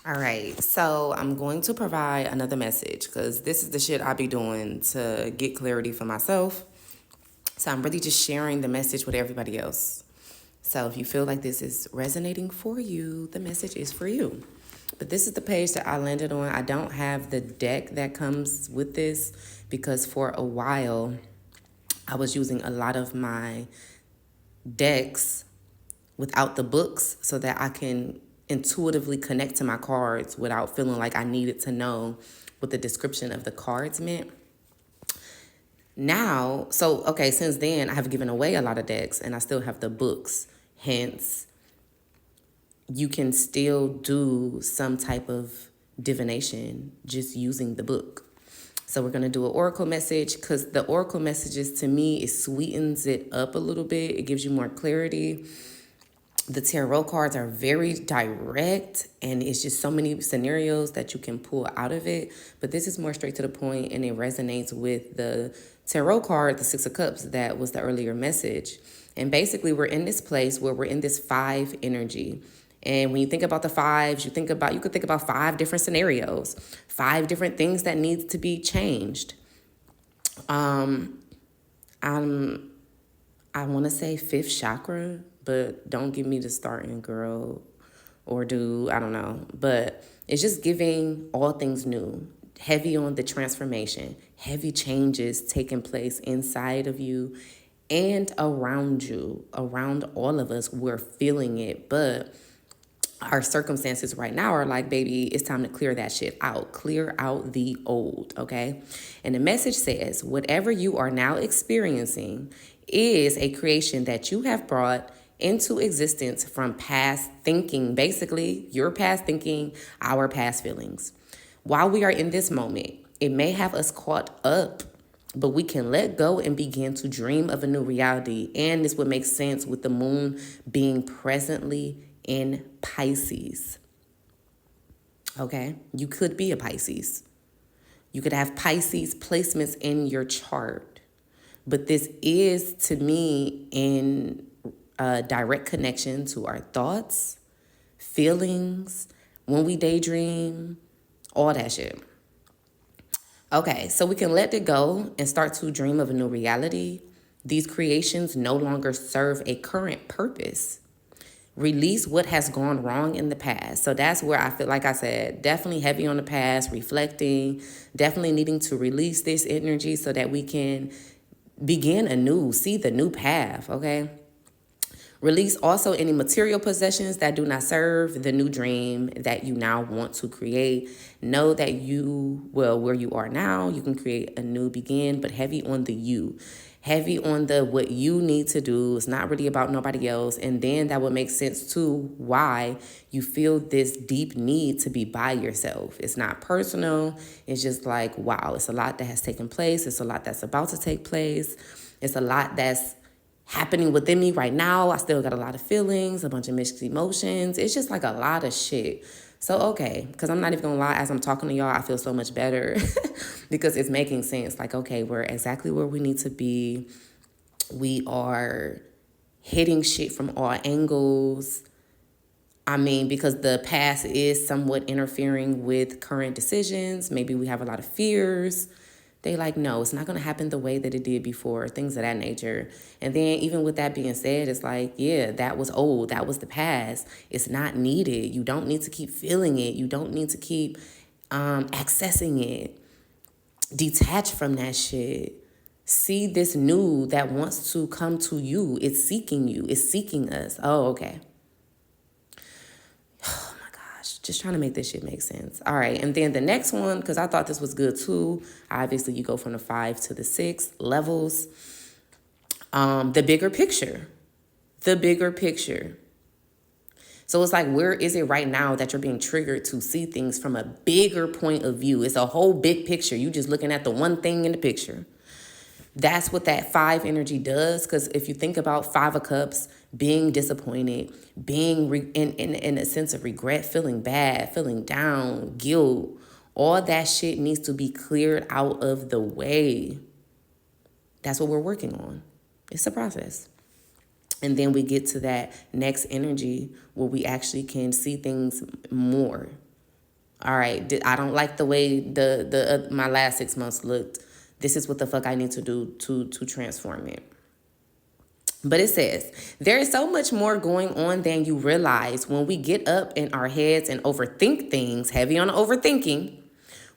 All right, so I'm going to provide another message because this is the shit I be doing to get clarity for myself. So I'm really just sharing the message with everybody else. So if you feel like this is resonating for you, the message is for you. But this is the page that I landed on. I don't have the deck that comes with this because for a while I was using a lot of my decks without the books so that I can intuitively connect to my cards without feeling like I needed to know what the description of the cards meant. Now, so okay, since then I have given away a lot of decks and I still have the books. Hence, you can still do some type of divination just using the book. So we're going to do an oracle message because the oracle messages to me, it sweetens it up a little bit. It gives you more clarity. The tarot cards are very direct and it's just so many scenarios that you can pull out of it. But this is more straight to the point and it resonates with the tarot card, the Six of Cups, that was the earlier message. And basically, we're in this place where we're in this five energy. And when you think about the fives, you could think about five different scenarios, five different things that need to be changed. I'm I want to say fifth chakra, but don't give me the starting girl or dude. I don't know. But it's just giving all things new, heavy on the transformation, heavy changes taking place inside of you and around you, around all of us. We're feeling it, but our circumstances right now are like, baby, it's time to clear that shit out. Clear out the old, okay? And the message says, whatever you are now experiencing is a creation that you have brought into existence from past thinking, basically, your past thinking, our past feelings. While we are in this moment, it may have us caught up, but we can let go and begin to dream of a new reality. And this would make sense with the moon being presently in Pisces. Okay? You could be a Pisces. You could have Pisces placements in your chart. But this is, to me, in a direct connection to our thoughts, feelings, when we daydream, all that shit. Okay, so we can let it go and start to dream of a new reality. These creations no longer serve a current purpose. Release what has gone wrong in the past. So that's where I feel, like I said, definitely heavy on the past, reflecting, definitely needing to release this energy so that we can begin anew, see the new path, okay? Release also any material possessions that do not serve the new dream that you now want to create. Know that where you are now, you can create a new begin, but heavy on the you. Heavy on the what you need to do. It's not really about nobody else. And then that would make sense too why you feel this deep need to be by yourself. It's not personal. It's just like, wow, it's a lot that has taken place. It's a lot that's about to take place. It's a lot that's happening within me right now. I still got a lot of feelings, a bunch of mixed emotions. It's just like a lot of shit. So, okay, because I'm not even gonna lie, as I'm talking to y'all, I feel so much better because it's making sense. Like, okay, we're exactly where we need to be. We are hitting shit from all angles. I mean, because the past is somewhat interfering with current decisions. Maybe we have a lot of fears. They like, no, it's not going to happen the way that it did before, things of that nature. And then even with that being said, it's like, yeah, that was old. That was the past. It's not needed. You don't need to keep feeling it. You don't need to keep accessing it. Detach from that shit. See this new that wants to come to you. It's seeking you. It's seeking us. Oh, okay. Just trying to make this shit make sense. All right, and then the next one, because I thought this was good too. Obviously, you go from the 5 to the 6 levels. The bigger picture. The bigger picture. So it's like, where is it right now that you're being triggered to see things from a bigger point of view? It's a whole big picture. You just looking at the one thing in the picture. That's what that 5 energy does. Because if you think about 5 of Cups, being disappointed, being in a sense of regret, feeling bad, feeling down, guilt, all that shit needs to be cleared out of the way. That's what we're working on. It's a process. And then we get to that next energy where we actually can see things more. All right, I don't like the way the my last 6 months looked. This is what the fuck I need to do to transform it. But it says, there is so much more going on than you realize. When we get up in our heads and overthink things, heavy on overthinking,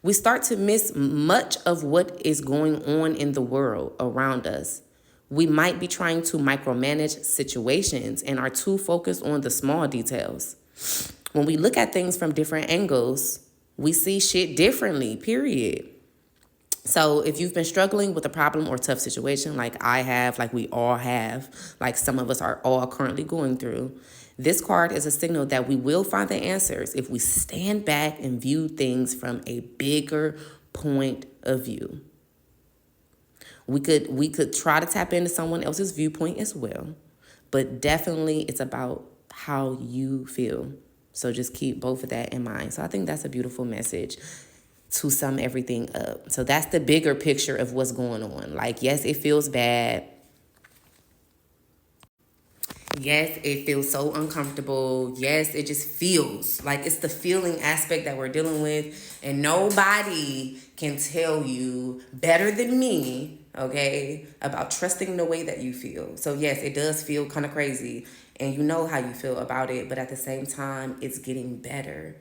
we start to miss much of what is going on in the world around us. We might be trying to micromanage situations and are too focused on the small details. When we look at things from different angles, we see shit differently, period. So if you've been struggling with a problem or tough situation like I have, like we all have, like some of us are all currently going through, this card is a signal that we will find the answers if we stand back and view things from a bigger point of view. We could try to tap into someone else's viewpoint as well, but definitely it's about how you feel. So just keep both of that in mind. So I think that's a beautiful message to sum everything up. So that's the bigger picture of what's going on. Like, yes, it feels bad. Yes, it feels so uncomfortable. Yes, it just feels like it's the feeling aspect that we're dealing with. And nobody can tell you better than me, okay, about trusting the way that you feel. So, yes, it does feel kind of crazy. And you know how you feel about it. But at the same time, it's getting better.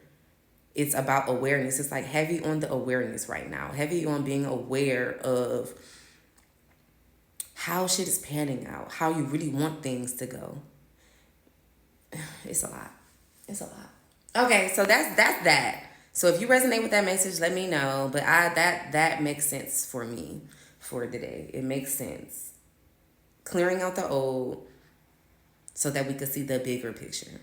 It's about awareness. It's like heavy on the awareness right now. Heavy on being aware of how shit is panning out, how you really want things to go. It's a lot. It's a lot. Okay, so that's that. So if you resonate with that message, let me know. But that makes sense for me for today. It makes sense. Clearing out the old so that we could see the bigger picture.